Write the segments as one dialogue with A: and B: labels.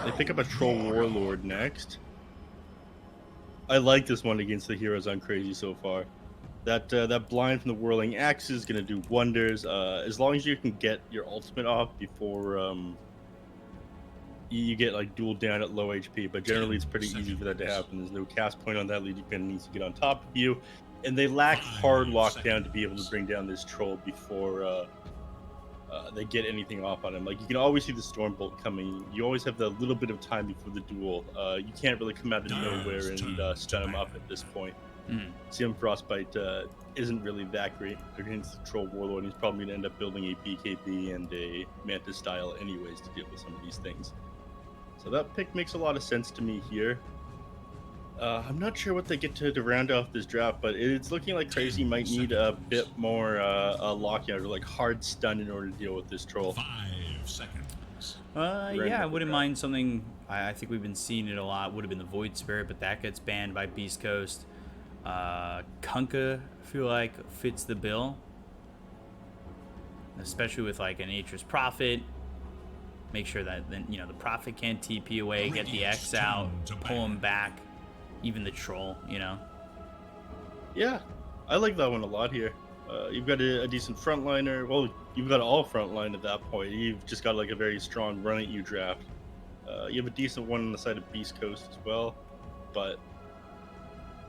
A: They pick up a Troll Warlord next. I like this one against the heroes on Crazy so far. That blind from the whirling axe is gonna do wonders. As long as you can get your ultimate off before you get like dueled down at low HP, but generally it's pretty easy for that to happen. There's no cast point on that. Lead Gun needs to get on top of you, and they lack hard lockdown to be able to bring down this troll before they get anything off on him. Like you can always see the storm bolt coming. You always have the little bit of time before the duel. You can't really come out of nowhere and stun him up at this point. CM Frostbite isn't really that great against the Troll Warlord. He's probably gonna end up building a BKB and a Mantis style anyways to deal with some of these things. So that pick makes a lot of sense to me here. I'm not sure what they get to round off this draft, but it's looking like Crazy might need a bit more lockout or like hard stun in order to deal with this troll.
B: 5 seconds.
C: Yeah, I wouldn't mind something. I think we've been seeing it a lot. Would have been the Void Spirit, but that gets banned by Beast Coast. Kunkka, I feel like, fits the bill, especially with like a Nature's Prophet. Make sure that then the Prophet can't TP away, get the X out, pull him back. Even the troll,
A: Yeah, I like that one a lot here. You've got a decent frontliner. Well, you've got all frontline at that point. You've just got like a very strong run at you draft. You have a decent one on the side of Beast Coast as well, but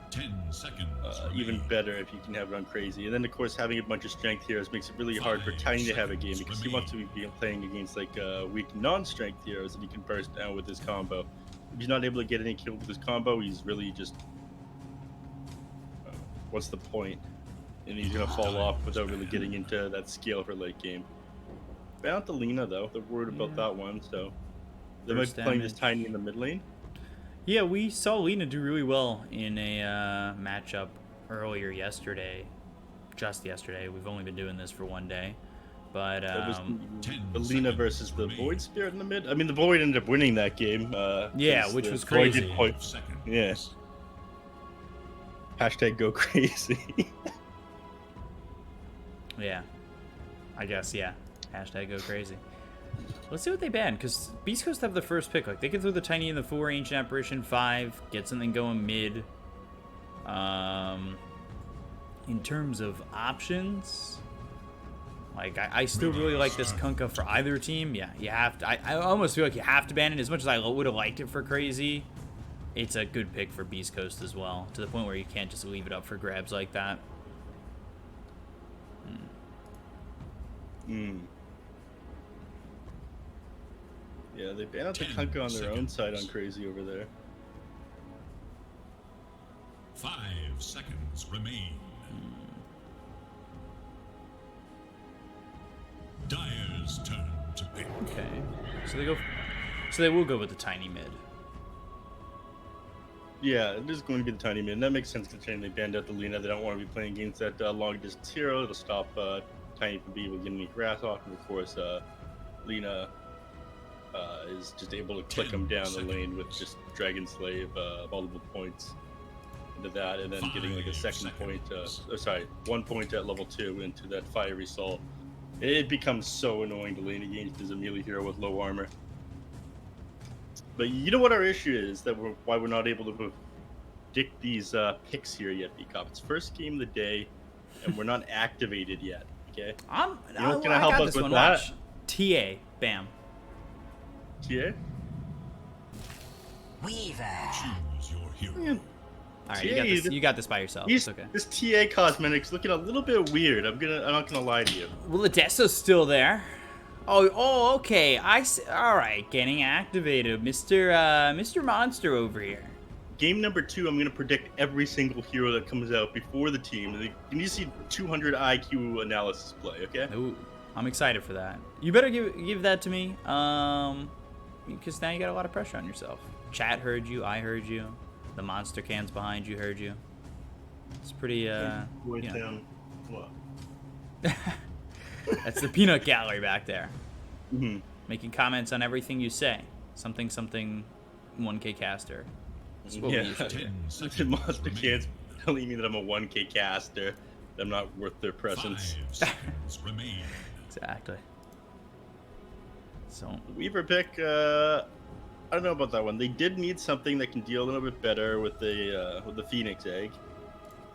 B: 10 seconds.
A: even better if you can have it on Crazy. And then of course having a bunch of strength heroes makes it really hard for Tiny to have a game because he wants to be playing against like weak non-strength heroes that he can burst down with his combo. If he's not able to get any kill with his combo, he's really just what's the point? And he's gonna fall off without really getting into that scale for late game. Ban out the Lina though. They're worried about that one, so they might be playing this Tiny in the mid lane.
C: Yeah, we saw Lina do really well in a matchup earlier yesterday. Just yesterday. We've only been doing this for one day. But
A: it was the Lina versus the Void Spirit in the mid. I mean, the Void ended up winning that game.
C: Yeah, which was crazy.
A: Yeah. Hashtag go crazy.
C: Yeah. I guess, yeah. Hashtag go crazy. Let's see what they ban, because Beast Coast have the first pick. Like, they can throw the Tiny in the 4, Ancient Apparition 5, get something going mid. In terms of options, like, I still really like this Kunkka for either team. Yeah, you have to. I almost feel like you have to ban it. As much as I would have liked it for Crazy, it's a good pick for Beast Coast as well, to the point where you can't just leave it up for grabs like that.
A: Yeah, they ban out the Kunkka on their own side on Crazy over there.
B: 5 seconds remain. Dire's turn to pick.
C: Okay, so they will go with the Tiny mid.
A: Yeah, it is going to be the Tiny mid, and that makes sense considering they banned out the Lina. They don't want to be playing against that long distance hero. It'll stop Tiny from being able to get any grass off, and of course, Lina is just able to click him down the lane with just Dragon Slave, multiple points into that, and then getting like a second point, sorry, 1 point at level 2 into that Fiery Soul. It becomes so annoying to lane against as a melee hero with low armor. But you know what our issue is, why we're not able to predict these picks here yet, Bkop. It's first game of the day, and we're not activated yet. Okay.
C: I help us with that? Watch. TA, bam.
A: TA.
D: Weaver.
B: Choose your hero.
A: Man.
C: All right, you got this by yourself. It's okay.
A: This TA cosmetic's looking a little bit weird. I'm not gonna lie to you.
C: Well, Odessa's still there. Oh, okay. All right, getting activated, Mr. Monster over here.
A: Game number 2, I'm gonna predict every single hero that comes out before the team. You need to see 200 IQ analysis play. Okay.
C: Ooh, I'm excited for that. You better give that to me. Because now you got a lot of pressure on yourself. Chat heard you. I heard you. The monster cans behind you heard you. It's pretty,
A: What?
C: That's the peanut gallery back there.
A: Mm-hmm.
C: Making comments on everything you say. Something 1K caster. That's what we used to do.
A: Monster cans telling me that I'm a 1K caster. I'm not worth their presence.
B: 5 seconds remain.
C: Exactly. So
A: Weaver pick, I don't know about that one. They did need something that can deal a little bit better with the Phoenix egg,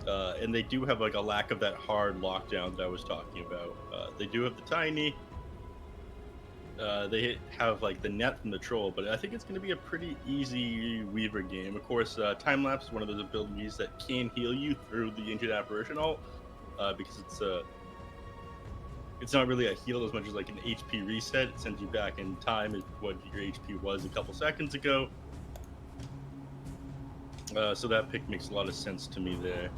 A: and they do have like a lack of that hard lockdown that I was talking about. They do have the tiny. They have like the net from the troll, but I think it's going to be a pretty easy Weaver game. Of course, time lapse is one of those abilities that can heal you through the Ancient Apparition ult, because it's not really a heal as much as like an HP reset. It sends you back in time at what your HP was a couple seconds ago. So that pick makes a lot of sense to me there.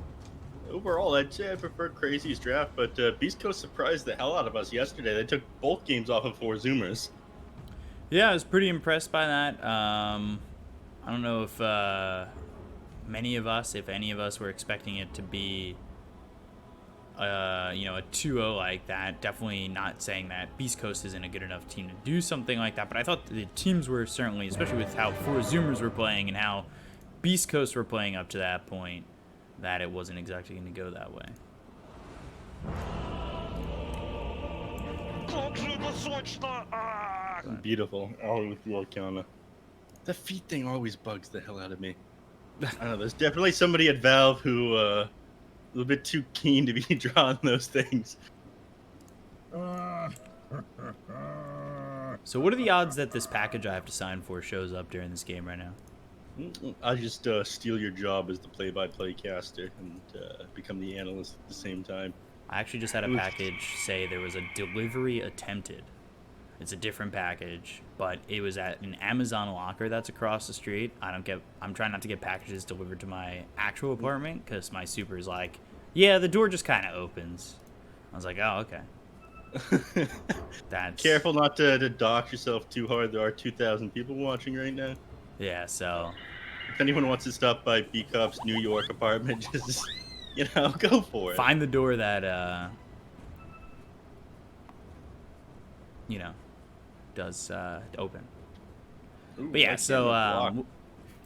A: Overall, I'd say I prefer Crazy's draft, but Beast Coast surprised the hell out of us yesterday. They took both games off of 4 Zoomers.
C: Yeah, I was pretty impressed by that. I don't know if many of us, if any of us, were expecting it to be, a 2-0 like that. Definitely not saying that Beast Coast isn't a good enough team to do something like that, but I thought the teams were certainly, especially with how 4 Zoomers were playing and how Beast Coast were playing up to that point, that it wasn't exactly going to go that way.
A: Beautiful. All with the Arcana. The feet thing always bugs the hell out of me. I don't know. There's definitely somebody at Valve who a little bit too keen to be drawing those things.
C: So what are the odds that this package I have to sign for shows up during this game right now?
A: I just steal your job as the play-by-play caster and become the analyst at the same time.
C: I actually just had a package say there was a delivery attempted. It's a different package, but it was at an Amazon locker that's across the street. I'm trying not to get packages delivered to my actual apartment because my super is like, yeah, the door just kind of opens. I was like, oh, okay. That's
A: Careful not to dox yourself too hard. There are 2,000 people watching right now.
C: Yeah, so
A: if anyone wants to stop by Bkop's New York apartment, just go for it.
C: find the door that does open.
A: Ooh,
C: But yeah,
A: that
C: so
A: game is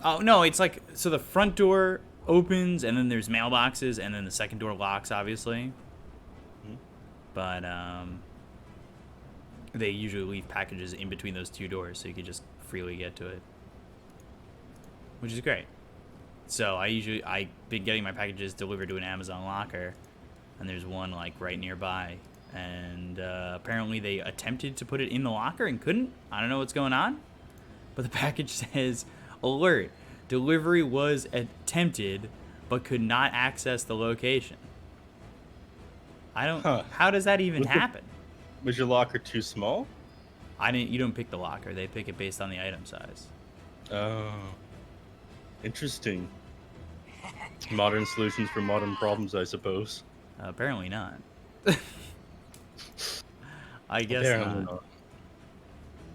C: oh no, it's like, so the front door opens and then there's mailboxes and then the second door locks, obviously.
A: Mhm.
C: But they usually leave packages in between those two doors so you can just freely get to it, which is great. So I've been getting my packages delivered to an Amazon locker, and there's one like right nearby, and apparently they attempted to put it in the locker and couldn't. I don't know what's going on, but the package says, alert, delivery was attempted but could not access the location. How does that even happen?
A: Was your locker too small?
C: You don't pick the locker. They pick it based on the item size.
A: Oh, interesting. Modern solutions for modern problems, I suppose.
C: Apparently not. I guess
A: Apparently
C: not.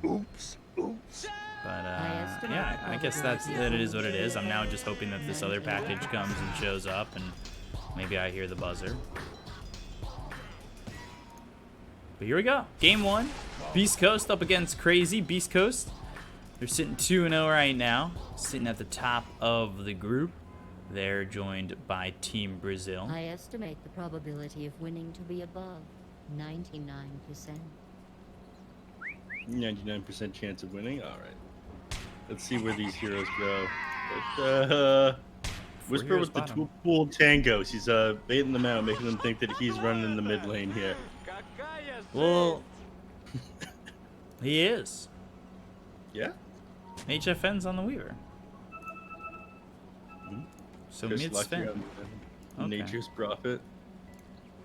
D: Oops.
C: But yeah, I guess that it is what it is. I'm now just hoping that this other package comes and shows up, and maybe I hear the buzzer. But here we go. Game 1. Beast Coast up against Crazy. Beast Coast, they're sitting 2-0 right now, sitting at the top of the group. They're joined by Team Brazil.
E: I estimate the probability of winning to be above 99%.
A: 99% chance of winning. All right. Let's see where these heroes go. But, Whisper
C: heroes
A: with the
C: bottom.
A: pool tango. She's baiting them out, making them think that he's running in the mid lane here.
C: Well, he is.
A: Yeah.
C: HFN's on the Weaver. So
A: Just
C: mid
A: lucky
C: Sven.
A: on
C: Okay.
A: Nature's Prophet.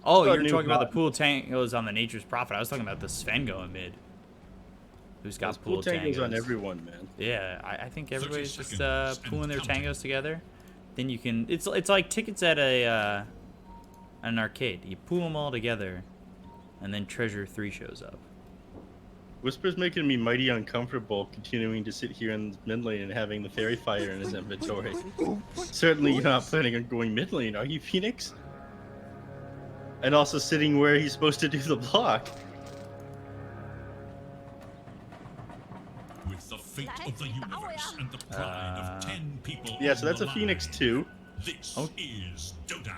C: Oh,
A: Our
C: you're
A: new
C: talking about the
A: bot.
C: pool tangos on the Nature's Prophet. I was talking about the Sven going mid. Who's got
A: Those
C: pool
A: tangos
C: tangos
A: on everyone, man.
C: Yeah, I think
B: 30
C: everybody's just
B: seconds and
C: pooling their
B: counting.
C: tangos together. Then you can. It's like tickets at an arcade. You pool them all together, and then Treasure 3 shows up.
A: Whisper's making me mighty uncomfortable continuing to sit here in mid lane and having the fairy fire in his inventory. Certainly you're not planning on going mid lane, are you, Phoenix? And also sitting where he's supposed to do the block.
B: With the fate of the universe and the pride of 10 people.
A: Yeah, so
B: on
A: that's a
B: the
A: Phoenix
B: line,
A: 2.
B: This
C: Oh.
B: is Dota.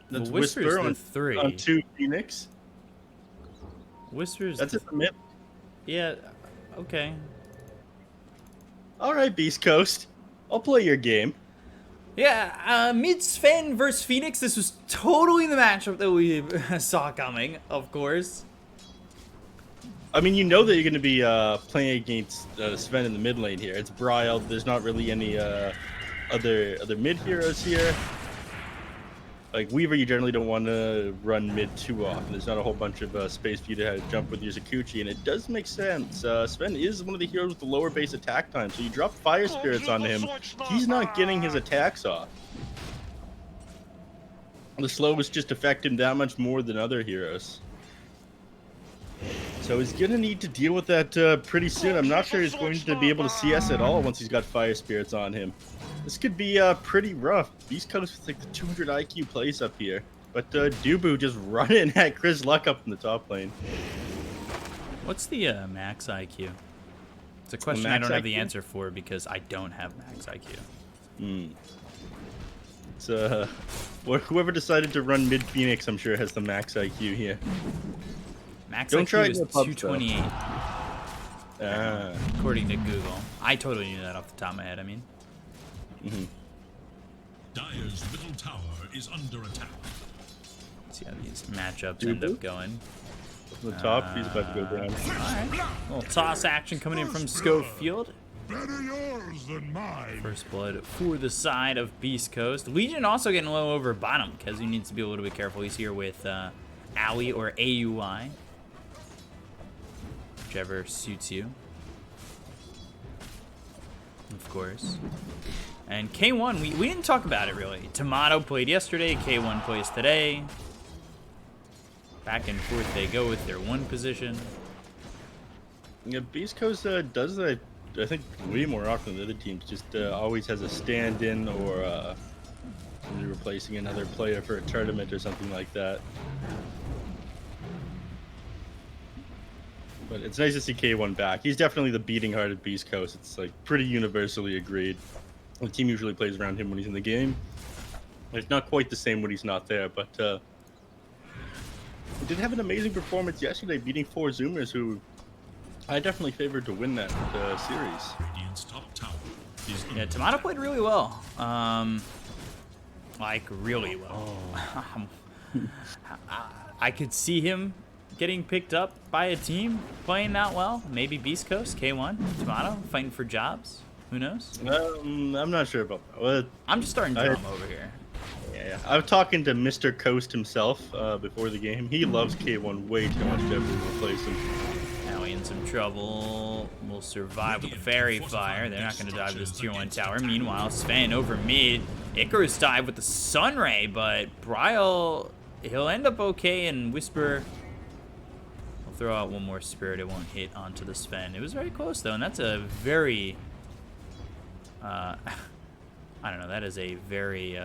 A: That's
C: Well, Whisper's
A: Whisper
C: the
A: on
C: 3.
A: on 2 Phoenix.
C: Whispers.
A: That's in the mid.
C: Yeah. Okay.
A: All right, Beast Coast. I'll play your game.
C: Yeah, mid Sven versus Phoenix. This was totally the matchup that we saw coming, of course.
A: I mean, you know that you're going to be playing against Sven in the mid lane here. It's Bryle. There's not really any other mid heroes here. Like Weaver, you generally don't want to run mid too often. There's not a whole bunch of space for you to jump with your Zakuchi, and it does make sense. Sven is one of the heroes with the lower base attack time, so you drop Fire Spirits on him, he's not getting his attacks off. The slows just affect him that much more than other heroes. So he's going to need to deal with that pretty soon. I'm not sure he's going to be able to CS at all once he's got Fire Spirits on him. This could be pretty rough. Beast Coast with like the 200 IQ plays up here. But Dubu just running at Chris Luck up in the top lane.
C: What's the max IQ? It's a question I don't have the answer for because I don't have max IQ.
A: It's whoever decided to run mid Phoenix, I'm sure has the max IQ here.
C: Max
A: Don't try
C: IQ is
A: to pub
C: 228,
A: stuff.
C: according to Google. I totally knew that off the top of my head, I mean.
B: Dire's middle tower is under attack.
C: Let's see how these matchups end up going.
A: From the top, he's about to go down.
C: Alright. Little toss action coming in from Schofield.
D: Better yours than mine.
C: First blood for the side of Beast Coast. Legion also getting low over bottom because he needs to be a little bit careful. He's here with Owie or AUI. Whichever suits you. Of course. And K1, we didn't talk about it really. Tomato played yesterday, K1 plays today. Back and forth they go with their one position.
A: Yeah, Beast Coast does that, I think, way more often than the other teams. Just always has a stand-in or replacing another player for a tournament or something like that. But it's nice to see K1 back. He's definitely the beating heart of Beast Coast. It's like pretty universally agreed. The team usually plays around him when he's in the game. It's not quite the same when he's not there, but he did have an amazing performance yesterday, beating 4 Zoomers, who I definitely favored to win that series.
B: Radiant's top tower is
C: Yeah, Tomato played really well. Like, really well. I could see him getting picked up by a team playing that well. Maybe Beast Coast, K1, Tomato, fighting for jobs. Who knows?
A: I'm not sure about that. Well,
C: I'm just starting drama over here.
A: yeah, I was talking to Mr. Coast himself before the game. He loves K1 way too much to ever replace him.
C: Now in some trouble. Will survive with the Fairy Fire. They're not going to dive this tier 1 tower. Meanwhile, Sven over mid. Icarus dive with the Sunray, but Bryle, he'll end up okay, and Whisper will throw out one more Spirit. It won't hit onto the Sven. It was very close, though, and that's a very... I don't know, that is a very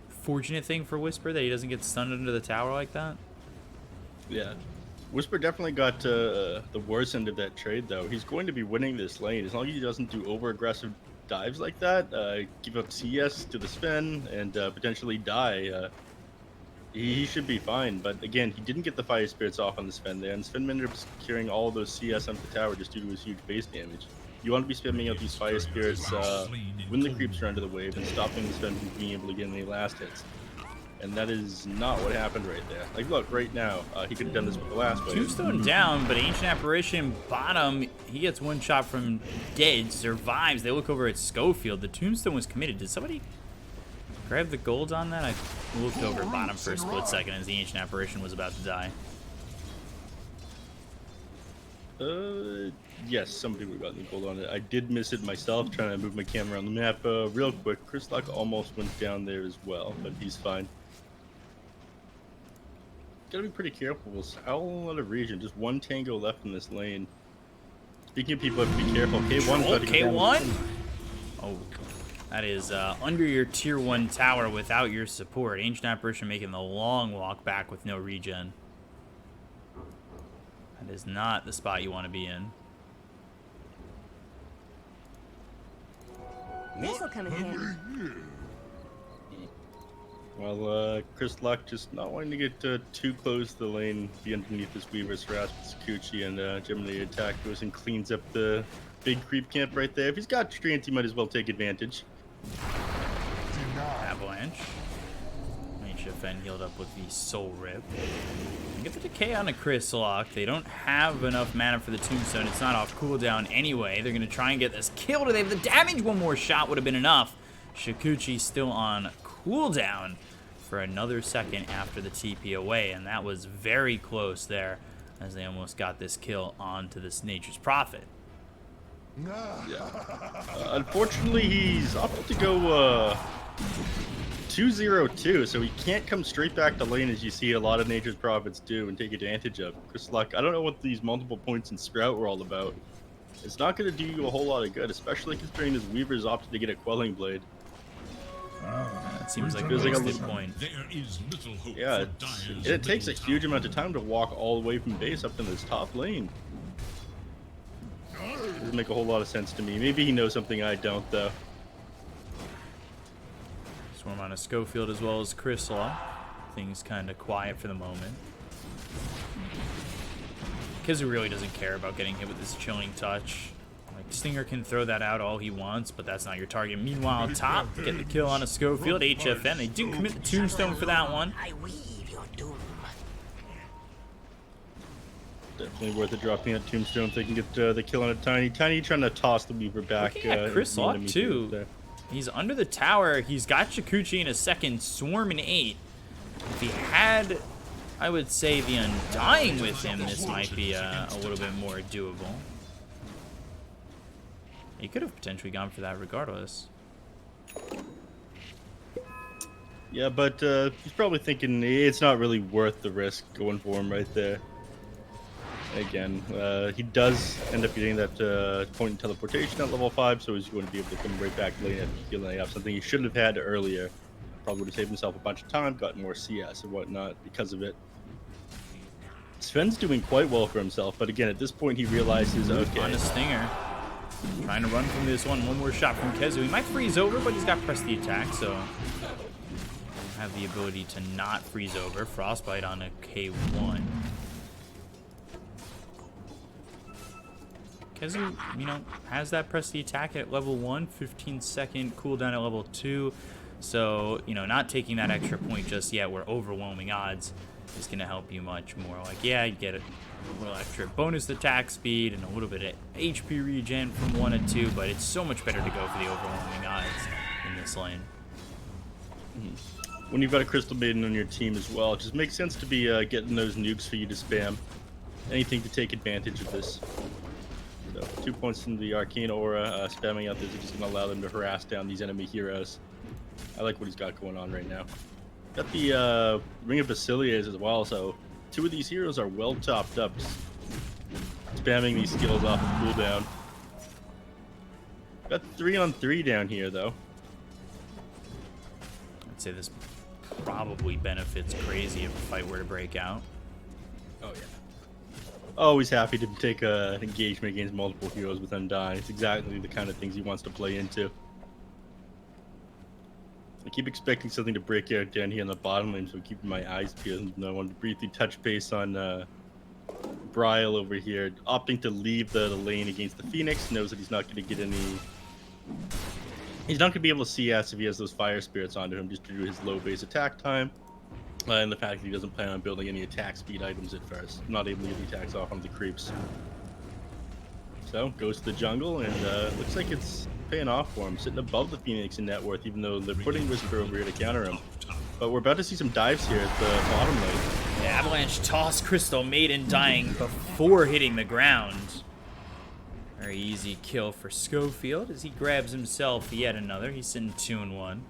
C: fortunate thing for Whisper that he doesn't get stunned under the tower like that.
A: Yeah. Whisper definitely got the worst end of that trade, though. He's going to be winning this lane as long as he doesn't do over-aggressive dives like that, give up CS to the Sven, and potentially die. He should be fine, but again, he didn't get the Fire Spirits off on the Sven there, and Sven ended up securing all of those CS on the tower just due to his huge base damage. You want to be spamming out these Fire Spirits when the creeps are under the wave and stopping the Sven from being able to get any last hits. And that is not what happened right there. Like, look, right now, he could have done this with the last wave.
C: Tombstone down, but Ancient Apparition bottom. He gets one shot from dead, survives. They look over at Schofield. The Tombstone was committed. Did somebody grab the gold on that? I looked over bottom for a split second as the Ancient Apparition was about to die.
A: Yes, somebody would have gotten the gold on it. I did miss it myself, trying to move my camera around the map real quick. Chris Lock almost went down there as well, but he's fine. Gotta be pretty careful. We'll howl out of region. Just one tango left in this lane. Speaking of people, have to be careful. K1's about to get
C: K1? Oh, that is under your tier 1 tower without your support. Ancient Apparition making the long walk back with no regen. That is not the spot you want to be in.
F: This'll come in handy.
A: Well, Chris Luck just not wanting to get too close to the lane, be underneath this Weaver's harass with Sakuchi, and Gemini attack goes and cleans up the big creep camp right there. If he's got strength, he might as well take advantage.
C: Avalanche. HFN healed up with the Soul Rip. Get the decay on a Chris Luck. They don't have enough mana for the Tombstone. It's not off cooldown anyway. They're going to try and get this kill. Do they have the damage? One more shot would have been enough. Shikuchi still on cooldown for another second after the TP away, and that was very close there as they almost got this kill onto this Nature's Prophet.
A: Unfortunately, he's opted to go 2-0-2, so he can't come straight back to lane as you see a lot of Nature's Prophets do and take advantage of. Chris Luck, I don't know what these multiple points in Sprout were all about. It's not going to do you a whole lot of good, especially considering his Weaver's opted to get a Quelling Blade.
C: That seems like a
A: Feels like a
C: wasted point.
B: There is little hope
A: Yeah,
B: for Dyer's
A: it takes a
B: middle
A: huge
B: tower.
A: amount of time to walk all the way from base up to this top lane. Doesn't make a whole lot of sense to me. Maybe he knows something I don't, though.
C: Swarm on a Schofield as well as Crystal. Things kind of quiet for the moment. Kizu really doesn't care about getting hit with this Chilling Touch. Like, Stinger can throw that out all he wants, but that's not your target. Meanwhile, top, get the kill on a Schofield. HFN, they do commit the Tombstone for that one.
F: I weave your doom.
A: Definitely worth it dropping that Tombstone if they can get the kill on a Tiny. Tiny trying to toss the Weaver back.
C: Looking at Chris
A: into the
C: Luck,
A: enemy
C: too.
A: there.
C: He's under the tower. He's got Shikuchi in a second, Swarm in 8. If he had, I would say, the Undying with him, this might be a little bit more doable. He could have potentially gone for that regardless.
A: Yeah, but he's probably thinking it's not really worth the risk going for him right there. Again, he does end up getting that point in teleportation at level 5, so he's going to be able to come right back lane after healing up, something he should have had earlier. Probably would have saved himself a bunch of time, gotten more CS and whatnot because of it. Sven's doing quite well for himself, but again, at this point he realizes,
C: On
A: okay,
C: a Stinger. Trying to run from this one. One more shot from Kezu. He might freeze over, but he's got press the attack, so have the ability to not freeze over. Frostbite on a K1. Kezu, you know, has that press the attack at level 1, 15-second cooldown at level 2. So, you know, not taking that extra point just yet where overwhelming odds is going to help you much more. Like, yeah, you get a little extra bonus attack speed and a little bit of HP regen from 1 and 2, but it's so much better to go for the overwhelming odds in this lane.
A: when you've got a Crystal Maiden on your team as well, it just makes sense to be getting those nukes for you to spam. Anything to take advantage of this. So 2 points in the Arcane Aura, spamming out this is just going to allow them to harass down these enemy heroes. I like what he's got going on right now. Got the Ring of Basilias as well, so 2 of these heroes are well topped up. Just spamming these skills off of cooldown. Got 3-on-3 down here though.
C: I'd say this probably benefits Crazy if a fight were to break out.
A: Oh yeah. Always happy to take an engagement against multiple heroes with Undying. It's exactly the kind of things he wants to play into. I keep expecting something to break out down here in the bottom lane, so I'm keeping my eyes peeled. I wanted to briefly touch base on Bryle over here, opting to leave the lane against the Phoenix. Knows that he's not going to get any. He's not going to be able to CS if he has those fire spirits onto him, just due to his low base attack time. And the fact that he doesn't plan on building any attack speed items at first. Not able to get the attacks off on the creeps. So, goes to the jungle, and looks like it's paying off for him. Sitting above the Phoenix in net worth, even though they're putting Whisper over here to counter him. But we're about to see some dives here at the bottom lane.
C: The Avalanche toss Crystal Maiden dying before hitting the ground. Very easy kill for Schofield as he grabs himself yet another. He's sitting 2-1.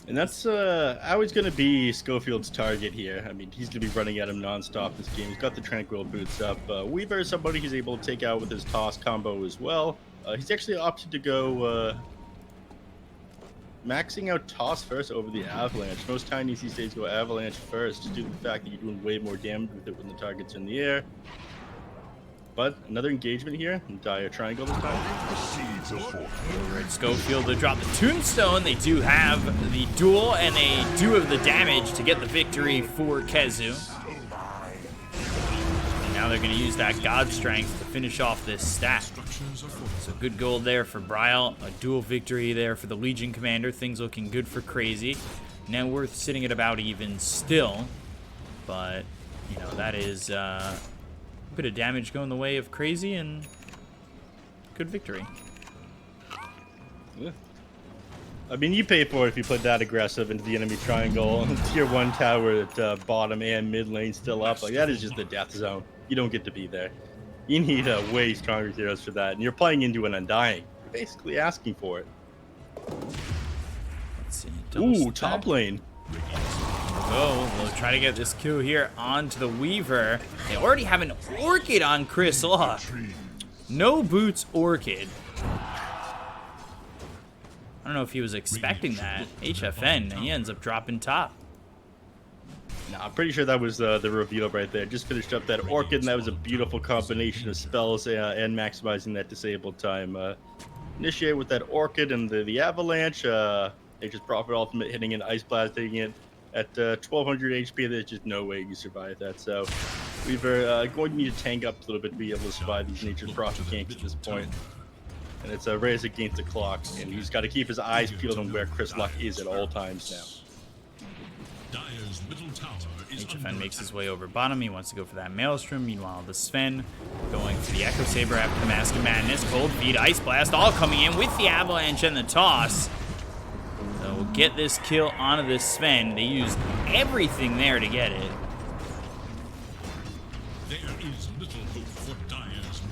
A: And that's always going to be Schofield's target here. I mean, he's going to be running at him non-stop this game. He's got the Tranquil boots up. Weaver is somebody he's able to take out with his toss combo as well. He's actually opted to go maxing out toss first over the Avalanche. Most Tinies these days go Avalanche first, just due to the fact that you're doing way more damage with it when the target's in the air. but another engagement here. Dire triangle this time.
C: Over at Schofield, they drop the tombstone. They do have the duel, and they do have the damage to get the victory for Kezu. And now they're going to use that God Strength to finish off this stack. So good gold there for Bryle. A dual victory there for the Legion Commander. Things looking good for Crazy. Net worth sitting at about even still. But, you know, that is a bit of damage going the way of Crazy and good victory.
A: Yeah. I mean, you pay for it if you put that aggressive into the enemy triangle. Tier 1 tower at bottom and mid lane still up. Like, that is just the death zone. You don't get to be there. You need way stronger heroes for that. And you're playing into an Undying. You're basically asking for it.
C: Let's see.
A: Ooh, top lane.
C: Oh, we'll try to get this kill here onto the Weaver. They already have an Orchid on Chris Law. No boots Orchid. I don't know if he was expecting that. HFN, and he ends up dropping top.
A: Nah, I'm pretty sure that was the reveal right there. Just finished up that Orchid, and that was a beautiful combination of spells and maximizing that disabled time. Initiate with that Orchid and the Avalanche. Nature's Prophet ultimate hitting an Ice Blast, hitting it at 1200 HP. There's just no way you survive that. So we're going to need to tank up a little bit to be able to survive these Nature's Prophet ganks at this point. And it's a race against the clock, and he's got to keep his eyes peeled on where Chris Luck is at all times now.
C: HFN makes his way over bottom. He wants to go for that Maelstrom. Meanwhile, the Sven going for the Echo Saber after the Mask of Madness. Cold Feet, Ice Blast, all coming in with the Avalanche and the Toss. So we'll get this kill onto this Sven. They used everything there to get it.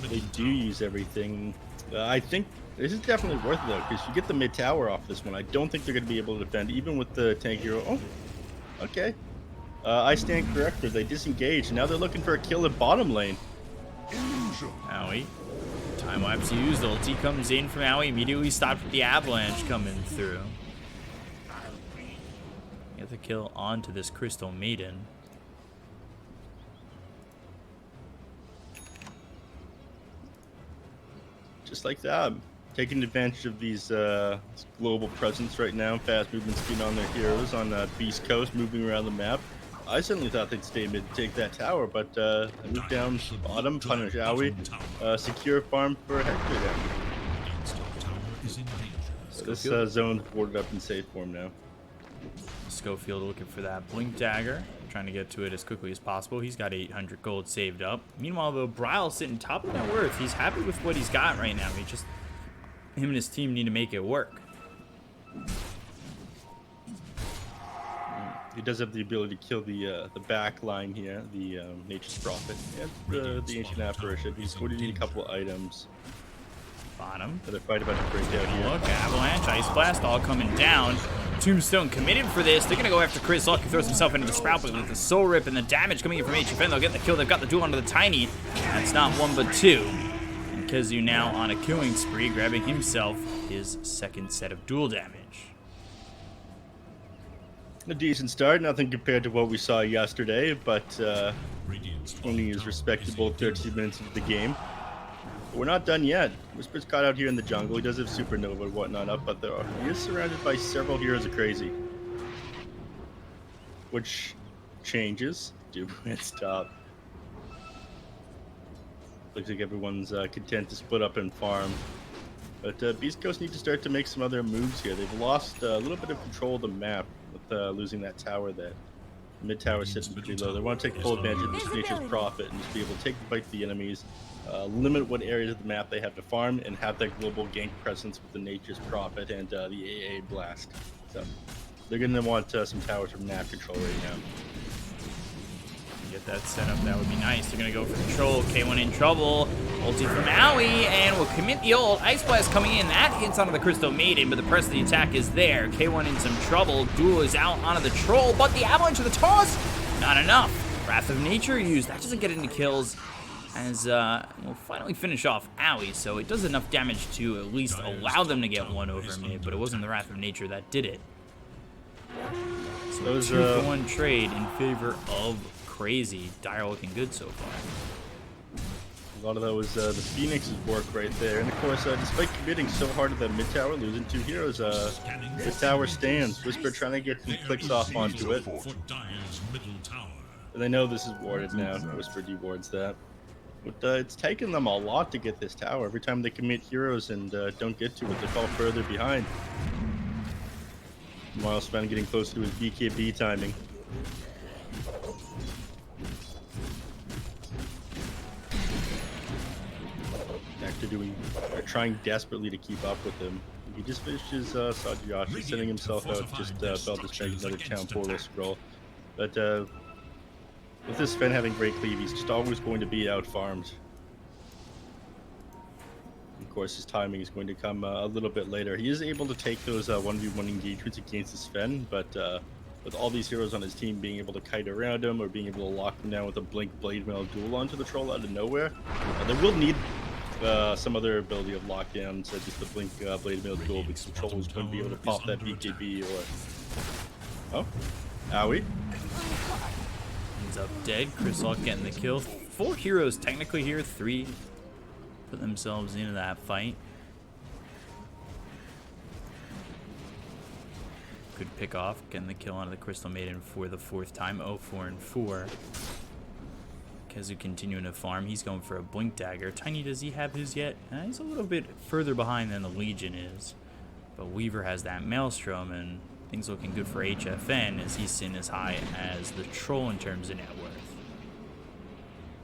A: They do use everything. I think this is definitely worth it, though, because you get the mid tower off this one. I don't think they're going to be able to defend, even with the tank hero. Oh, okay. I stand corrected. They disengage. Now they're looking for a kill at bottom lane.
C: Owie. Time lapse used. Ulti comes in from Owie. Immediately stopped with the Avalanche coming through. Get the kill onto this Crystal Maiden.
A: Just like that. Taking advantage of these global presence right now. Fast movement speed on their heroes on Beast Coast, moving around the map. I certainly thought they'd stay mid to take that tower, but move down bottom, punish Owie, secure farm for Hector down. So this zone's boarded up in safe form now.
C: Schofield looking for that Blink Dagger, trying to get to it as quickly as possible. He's got 800 gold saved up. Meanwhile, though, Bryle's sitting top of net worth. He's happy with what he's got right now. Him and his team need to make it work.
A: He does have the ability to kill the back line here, the Nature's Prophet, and the Ancient Apparition. He's going to need a couple items.
C: Bottom.
A: Another fight about to break out here.
C: Look, Avalanche, Ice Blast, all coming down. Tombstone committed for this. They're going to go after Chris Luck, who throws himself into the Sprout, but with the Soul Rip and the damage coming in from HFN, they'll get the kill. They've got the duel onto the Tiny. That's not one, but two. And Kezu now on a killing spree, grabbing himself his second set of duel damage.
A: A decent start, nothing compared to what we saw yesterday, but only is respectable 13 minutes into the game. But we're not done yet. Whisper's caught out here in the jungle. He does have Supernova and whatnot up, but he is surrounded by several heroes of Crazy. Which changes. Do it's top. Looks like everyone's content to split up and farm. But Beast Coast need to start to make some other moves here. They've lost a little bit of control of the map with losing that tower there. The mid tower sits pretty low. They want to take full advantage of this Nature's Prophet and just be able to take the fight to the enemies, limit what areas of the map they have to farm, and have that global gank presence with the Nature's Prophet and the AA Blast. So they're going to want some towers from map control right now.
C: Get that set up, that would be nice. They're going to go for control. K1 in trouble. Ulti from Owie, and will commit the ult. Ice Blast coming in. That hits onto the Crystal Maiden, but the press of the attack is there. K1 in some trouble. Duel is out onto the Troll, but the Avalanche of the Toss, not enough. Wrath of Nature used. That doesn't get any kills, as we'll finally finish off Owie, so it does enough damage to at least allow them to get one over mid, but it wasn't the Wrath of Nature that did it. So a 2-for-1 trade in favor of Crazy. Dire looking good so far.
A: A lot of that was the Phoenix's work right there. And of course, despite committing so hard at that mid tower, losing 2 heroes, the tower stands. Whisper trying to get some clicks off onto it.
B: For Dire's middle tower.
A: And they know this is warded now. Whisper dewards that. But it's taken them a lot to get this tower. Every time they commit heroes and don't get to it, they fall further behind. Meanwhile, Sven getting close to his BKB timing. They're trying desperately to keep up with him. He just finishes Sajiyashi, sending himself out, just felt to make another town portal scroll. But with this Sven having great cleave, he's just always going to be out-farmed. Of course, his timing is going to come a little bit later. He is able to take those 1v1 engagements against his Sven, but with all these heroes on his team being able to kite around him or being able to lock him down with a Blink Blade Mail duel onto the troll out of nowhere, they will need some other ability of lockdown, so just the Blink Blade Mail duel, because the troll is going to be able to pop that BKB or... Oh, owie.
C: Ends up dead. CR4ZY getting the kill. 4 heroes technically here. 3 put themselves into that fight. Good pick off, getting the kill onto the Crystal Maiden for the 4th time. 0-4-4. KheZu continuing to farm. He's going for a Blink Dagger. Tiny, does he have his yet? He's a little bit further behind than the Legion is. But Weaver has that Maelstrom, and things looking good for HFN as he's sitting as high as the Troll in terms of net worth.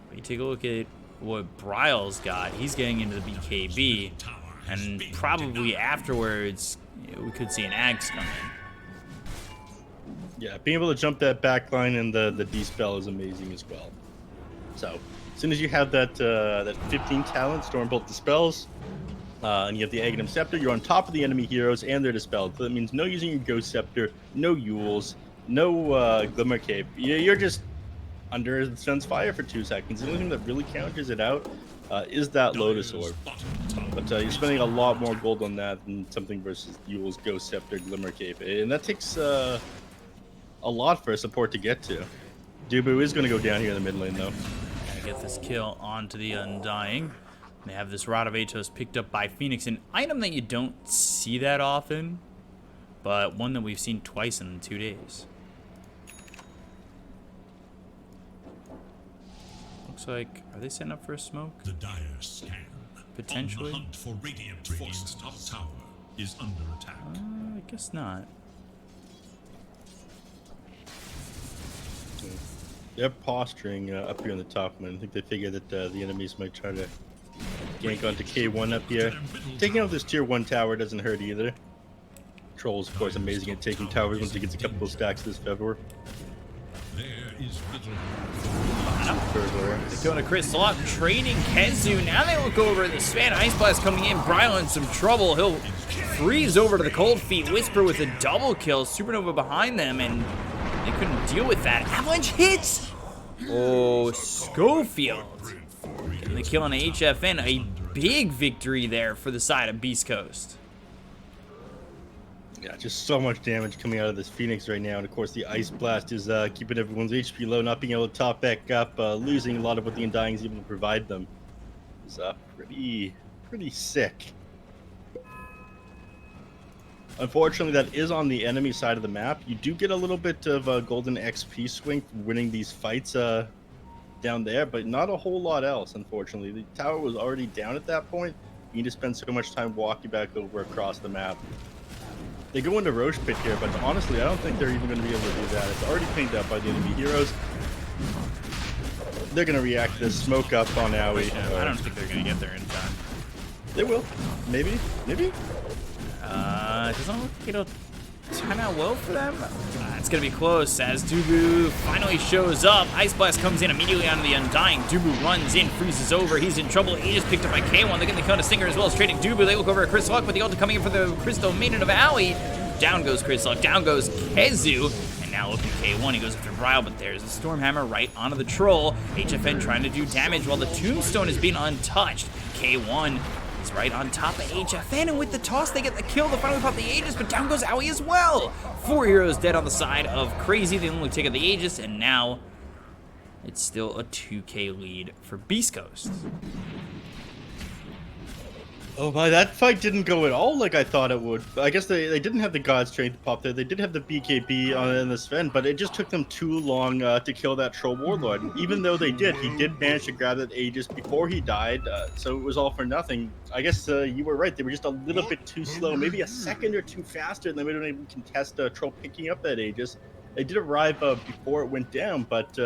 C: But you take a look at what Bryle's got. He's getting into the BKB, and probably afterwards we could see an Axe come in.
A: Yeah, being able to jump that back line and the D-spell is amazing as well. So, as soon as you have that 15 talent, Stormbolt dispels, and you have the Aghanim Scepter, you're on top of the enemy heroes, and they're dispelled. So that means no using your Ghost Scepter, no Yules, no Glimmer Cape. You're just under the Sun's fire for 2 seconds. The only thing that really counters it out is that Lotus Orb. But you're spending a lot more gold on that than something versus Yules, Ghost Scepter, Glimmer Cape. And that takes a lot for a support to get to. Dubu is going to go down here in the mid lane, though.
C: Get this kill onto the Undying. They have this Rod of Atos picked up by Phoenix, an item that you don't see that often, but one that we've seen twice in 2 days. Looks like, are they setting up for a smoke?
B: The Dire scan.
C: Potentially.
B: On the hunt for Radiant Force's top tower is under attack.
C: I guess not.
A: They're posturing up here on the top, man. I think they figure that the enemies might try to gank onto K1 up here. Taking out this tier 1 tower doesn't hurt either. Troll's, of course, amazing at taking towers once he gets a couple of stacks this Fevor.
B: There is little.
C: They're going to CR4ZY, trading KheZu. Now they look over at the Sven. Ice Blast coming in. Bryle in some trouble. He'll freeze over to the Cold Feet. Whisper with a double kill. Supernova behind them, and they couldn't deal with that. Avalanche hits! Oh, Schofield getting the kill on HFN. A big victory there for the side of Beast Coast.
A: Yeah, just so much damage coming out of this Phoenix right now. And of course, the Ice Blast is keeping everyone's HP low, not being able to top back up, losing a lot of what the Undying is able to provide them. It's pretty sick. Unfortunately, that is on the enemy side of the map. You do get a little bit of a golden XP swing for winning these fights down there, but not a whole lot else, unfortunately. The tower was already down at that point. You need to spend so much time walking back over across the map. They go into Roche Pit here, but honestly, I don't think they're even going to be able to do that. It's already cleaned up by the enemy heroes. They're going to react to this smoke up on Owie.
C: I don't think they're going to get there in time.
A: They will. Maybe. Maybe.
C: It doesn't look like it'll turn out well for them. It's going to be close as Dubu finally shows up. Ice Blast comes in immediately onto the Undying. Dubu runs in, freezes over. He's in trouble. He just picked up by K1. They're getting the kill on a Stinger as well as trading Dubu. They look over at CR4ZY, but the ulti coming in for the Crystal Maiden of Owie. Down goes CR4ZY. Down goes KheZu. And now looking at K1. He goes after Bryle, but there's a Stormhammer right onto the Troll. HFN trying to do damage while the Tombstone is being untouched. K1 is right on top of HFN, and with the toss, they get the kill. They finally pop the Aegis, but down goes Owie as well. 4 heroes dead on the side of Crazy. They only take out the Aegis, and now It's still a 2K lead for Beast Coast.
A: Oh my, that fight didn't go at all like I thought it would. I guess they didn't have the God Strength pop there. They did have the BKB in the Sven, but it just took them too long to kill that Troll Warlord. And even though they did, he did manage to grab that Aegis before he died, so it was all for nothing. I guess you were right. They were just a little bit too slow, maybe a second or two faster, and they would have been able to contest Troll picking up that Aegis. They did arrive before it went down, but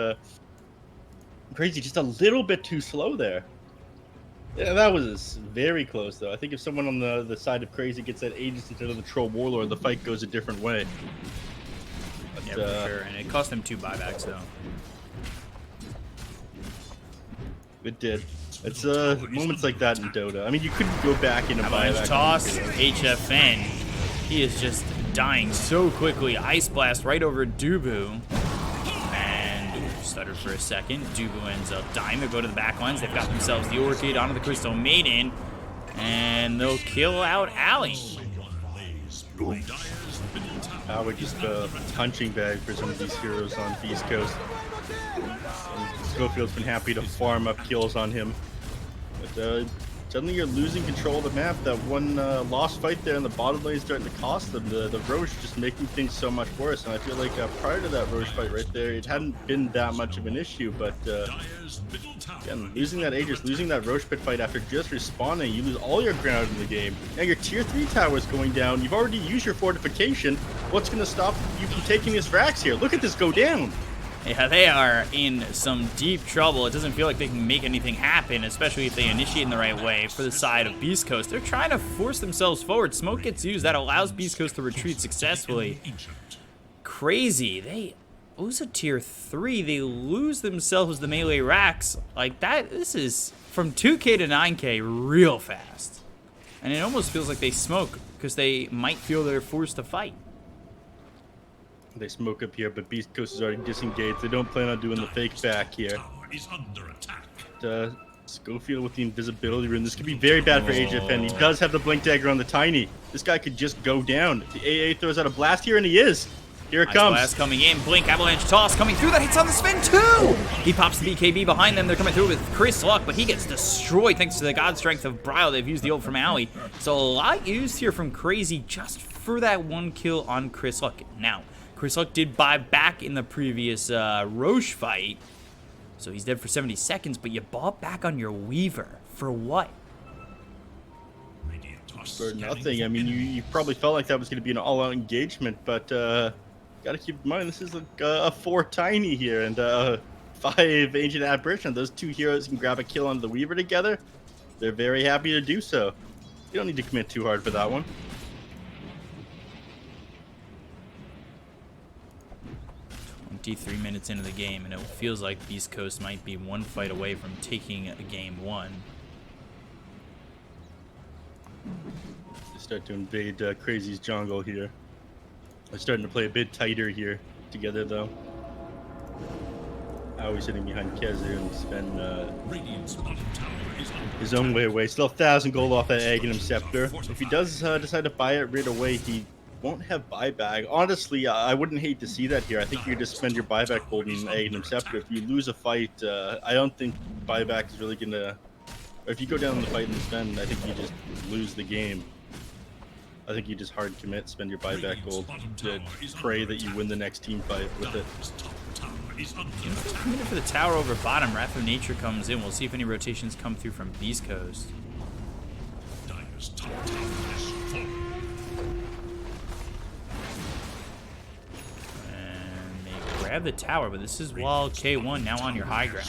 A: crazy, just a little bit too slow there. Yeah, that was very close, though. I think if someone on the side of Crazy gets that Aegis instead of the Troll Warlord, the fight goes a different way. But,
C: yeah, for sure. And it cost them 2 buybacks, though.
A: It did. It's moments like that in Dota. I mean, you couldn't go back in a buyback.
C: Toss, HFN. He is just dying so quickly. Ice Blast right over Dubu. Stuttered for a second. Dubu ends up dying. They'll go to the back lines. They've got themselves the Orchid onto the Crystal Maiden. And they'll kill out Alley.
A: We're just a punching bag for some of these heroes on Beast Coast. Schofield's been happy to farm up kills on him. But suddenly you're losing control of the map. That one lost fight there in the bottom lane is starting to cost them. The Roche just making things so much worse. And I feel like prior to that Roche fight right there, it hadn't been that much of an issue. But again, losing that Aegis, losing that Roche pit fight after just respawning, you lose all your ground in the game. Now your tier 3 tower is going down. You've already used your fortification. What's going to stop you from taking this Rax here? Look at this go down.
C: Yeah, they are in some deep trouble. It doesn't feel like they can make anything happen, especially if they initiate in the right way for the side of Beast Coast. They're trying to force themselves forward. Smoke gets used. That allows Beast Coast to retreat successfully. Crazy. They lose a tier 3. They lose themselves the melee racks. Like that, this is from 2K to 9K real fast. And it almost feels like they smoke because they might feel they're forced to fight.
A: They smoke up here, but Beast Coast is already disengaged. They don't plan on doing the fake back here. Schofield with the invisibility rune. This could be very bad for HFN. He does have the Blink Dagger on the Tiny. This guy could just go down. The AA throws out a blast here, and he is. Here it comes.
C: Blast coming in. Blink, Avalanche Toss coming through. That hits on the Sven too! He pops the BKB behind them. They're coming through with Chris Luck, but he gets destroyed thanks to the God Strength of Brile. They've used the ult from Alley. So a lot used here from Crazy just for that 1 kill on Chris Luck. Now, Chris Luck did buy back in the previous Roche fight, so he's dead for 70 seconds, but you bought back on your Weaver. For what?
A: For nothing. I mean, you probably felt like that was going to be an all-out engagement, but got to keep in mind, this is a 4 Tiny here, and 5 Ancient Apparition. Those 2 heroes can grab a kill on the Weaver together. They're very happy to do so. You don't need to commit too hard for that one.
C: 23 minutes into the game, and it feels like Beast Coast might be 1 fight away from taking a game 1.
A: They start to invade Crazy's jungle here. They're starting to play a bit tighter here together, though. Always sitting behind Kezu and spend his own way away. Still 1,000 gold off that Aghanim Scepter. If he does decide to buy it right away, he won't have buyback. Honestly, I wouldn't hate to see that here. I think you just spend your buyback gold in Aghanim Scepter. If you lose a fight, I don't think buyback is really gonna. Or if you go down in the fight and spend, I think you just lose the game. I think you just hard commit, spend your buyback gold to pray that you win the next team fight with it.
C: Committed for the tower over bottom. Wrath of Nature comes in. We'll see if any rotations come through from Beast Coast. And they grab the tower, but this is while K1 now on your high ground.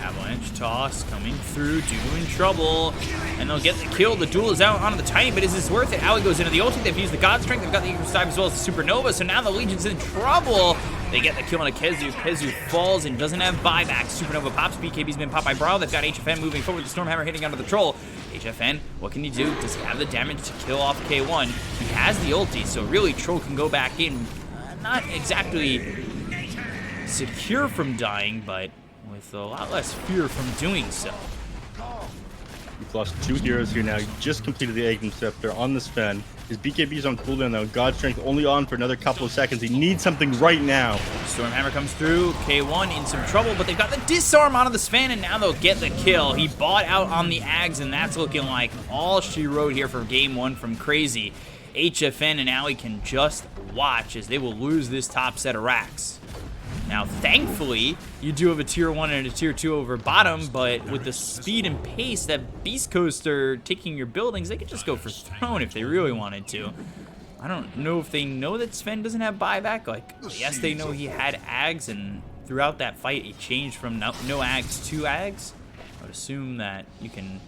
C: Avalanche Toss coming through, Dubu in trouble, and they'll get the kill. The duel is out onto the Tiny, but is this worth it? Alley goes into the ulti. They've used the God Strength. They've got the Eagle's Dive as well as the Supernova, so now the Legion's in trouble. They get the kill on a Kezu. Kezu falls and doesn't have buyback. Supernova pops. BKB's been popped by Brile. They've got HFN moving forward. The Stormhammer hitting onto the Troll. HFN, what can he do? Does he have the damage to kill off K1? He has the ulti, so really Troll can go back in. Not exactly secure from dying, but with a lot less fear from doing so.
A: You've lost 2 heroes here now. You just completed the Aghanim Scepter on the Sven. His BKB's on cooldown now. God Strength only on for another couple of seconds. He needs something right now.
C: Stormhammer comes through. K1 in some trouble, but they've got the disarm onto the Sven, and now they'll get the kill. He bought out on the Ags, and that's looking like all she wrote here for game 1 from CR4ZY. HFN and Ali can just watch as they will lose this top set of racks. Now, thankfully, you do have a tier 1 and a tier 2 over bottom, but with the speed and pace that Beast Coast are taking your buildings, they could just go for throne if they really wanted to. I don't know if they know that Sven doesn't have buyback. Like, yes, they know he had Ags, and throughout that fight, he changed from no Ags to Ags. I would assume that you can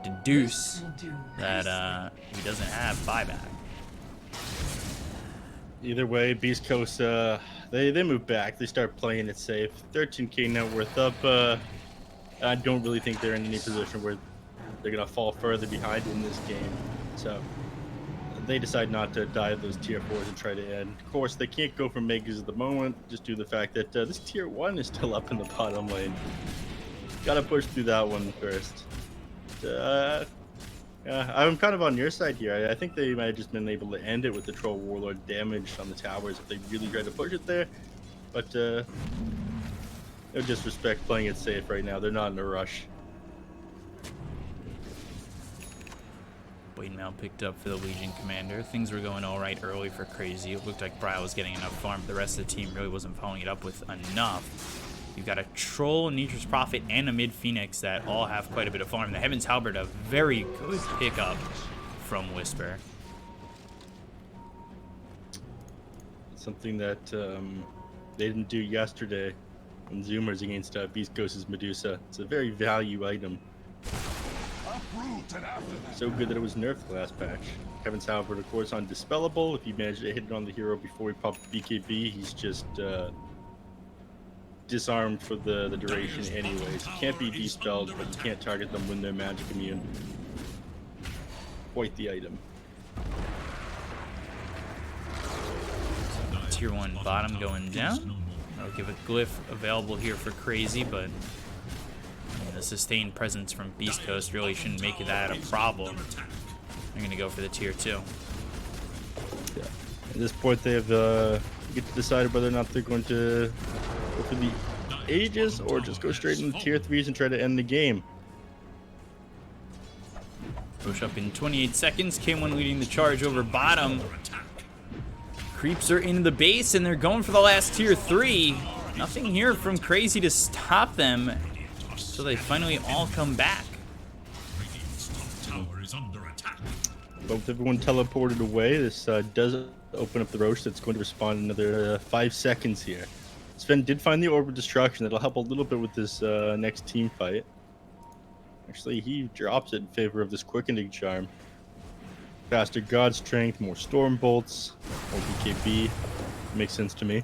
C: deduce that he doesn't have buyback.
A: Either way, Beast Coast, they move back. They start playing it safe. 13k net worth up. I don't really think they're in any position where they're going to fall further behind in this game. So they decide not to dive those tier 4s and try to end. Of course, they can't go for Megas at the moment, just due to the fact that this tier 1 is still up in the bottom lane. Got to push through that one first. I'm kind of on your side here. I think they might have just been able to end it with the Troll Warlord damage on the towers if they really tried to push it there. But no disrespect playing it safe right now. They're not in a rush.
C: Blade Mail picked up for the Legion Commander. Things were going all right early for CR4ZY. It looked like Bry was getting enough farm, but the rest of the team really wasn't following it up with enough. You've got a Troll, Nature's Prophet, and a Mid Phoenix that all have quite a bit of farm. The Heaven's Halberd, a very good pickup from Whisper.
A: Something that they didn't do yesterday on Zoomers against Beast Coast's Medusa. It's a very value item. So good that it was nerfed last patch. Heaven's Halberd, of course, on Dispellable. If you manage to hit it on the hero before he pops BKB, he's just disarmed for the duration anyways. You can't be dispelled, but you can't target them when they're magic immune. Quite the item.
C: Tier 1 bottom going down. I'll give a glyph available here for CR4ZY, but the sustained presence from Beast Coast really shouldn't make that a problem. They're going to go for the tier 2.
A: Yeah. At this point, they have get to decide whether or not they're going to go for the Aegis or just go straight into tier 3s and try to end the game.
C: Push up in 28 seconds. K1 leading the charge over bottom. Creeps are into the base, and they're going for the last tier 3. Nothing here from CR4ZY to stop them until they finally all come back.
A: But with everyone teleported away, this does open up the Roche that's going to respond in another 5 seconds here. Sven did find the Orb of Destruction. That'll help a little bit with this next team fight. Actually, he drops it in favor of this Quickening Charm. Faster God Strength, more Storm Bolts, more BKB. Makes sense to me.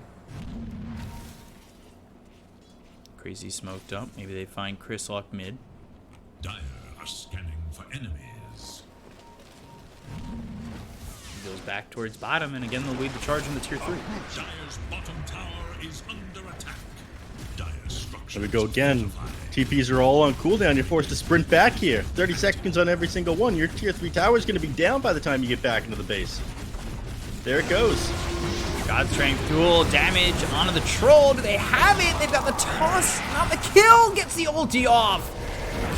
C: CR4ZY smoked up. Maybe they find Chris Lock mid.
B: Dire are scanning for enemies.
C: He goes back towards bottom, and again they'll lead the charge in the tier 3.
B: Dire's bottom tower is under attack. Dire's structures
A: There we go again. TPs are all on cooldown. You're forced to sprint back here. 30 seconds on every single one. Your tier 3 tower is going to be down by the time you get back into the base. There it goes.
C: God Strength duel damage onto the Troll. Do they have it? They've got the toss, not the kill. Gets the ulti off.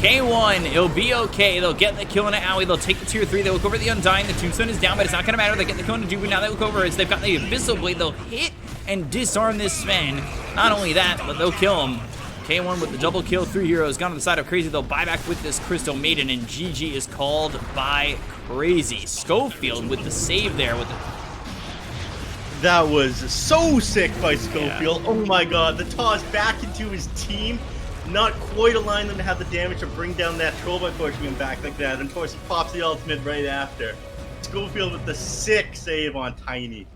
C: K1, it'll be okay. They'll get the kill in an alley. They'll take the tier 3. They look over the Undying. The Tombstone is down, but it's not going to matter. They get the kill in the Dubu. Now they look over as they've got the Abyssal Blade. They'll hit and disarm this Sven. Not only that, but they'll kill him. K1 with the double kill. 3 heroes gone to the side of CR4ZY. They'll buy back with this Crystal Maiden, and GG is called by CR4ZY. Schofield with the save there with the...
A: That was so sick by Schofield.
C: Yeah.
A: Oh my god, the toss back into his team. Not quite aligned them to have the damage to bring down that troll by pushing him back like that. And of course, he pops the ultimate right after. Schofield with the sick save on Tiny.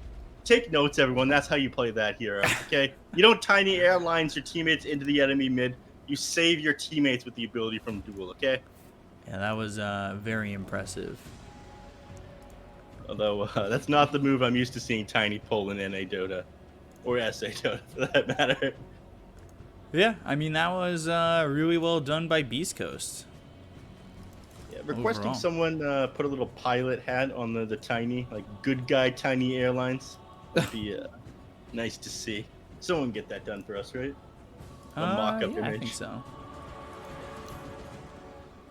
A: Take notes, everyone. That's how you play that hero, okay? You don't Tiny airlines your teammates into the enemy mid. You save your teammates with the ability from duel, okay?
C: Yeah, that was very impressive.
A: Although, that's not the move I'm used to seeing Tiny pull in NA Dota. Or SA Dota, for that matter.
C: Yeah, I mean, that was really well done by Beast Coast.
A: Yeah, requesting
C: overall.
A: someone put a little pilot hat on the tiny, like good guy Tiny Airlines. That'd be nice to see. Someone get that done for us, right? A mock-up
C: Yeah, I
A: image.
C: think so.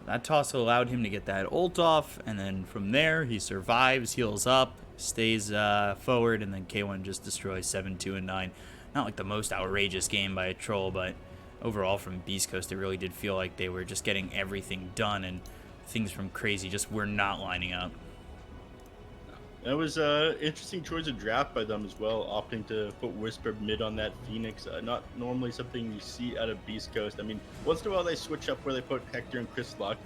C: That toss allowed him to get that ult off, and then from there he survives, heals up, stays forward, and then K1 just destroys 7, 2, and 9. Not like the most outrageous game by a troll, but overall from Beast Coast, it really did feel like they were just getting everything done, and things from Crazy just were not lining up.
A: That was an interesting choice of draft by them as well, opting to put Whisper mid on that Phoenix. Not normally something you see out of Beast Coast. I mean, once in a while they switch up where they put Hector and Chris Luck.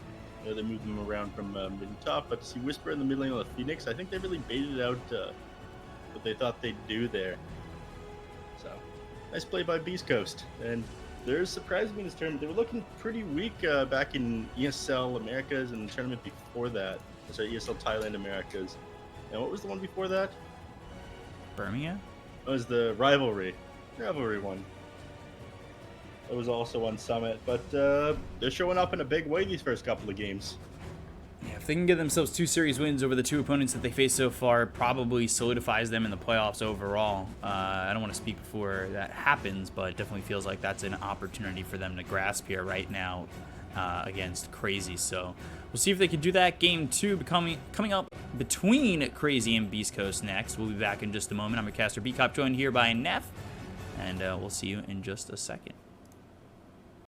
A: They move them around from mid and top, but to see Whisper in the mid lane of the Phoenix, I think they really baited out what they thought they'd do there. So, nice play by Beast Coast. And they're surprising me in this tournament. They were looking pretty weak back in ESL Americas and the tournament before that. Sorry, ESL Thailand Americas. And what was the one before that?
C: Birmingham?
A: It was the rivalry one. It was also on Summit, but they're showing up in a big way these first couple of games.
C: Yeah, if they can get themselves 2 series wins over the 2 opponents that they faced so far, it probably solidifies them in the playoffs overall. I don't want to speak before that happens, but it definitely feels like that's an opportunity for them to grasp here right now against Crazy. So we'll see if they can do that. Game 2 coming up between Crazy and Beast Coast next. We'll be back in just a moment. I'm your caster Bkop, joined here by Neph, and we'll see you in just a second.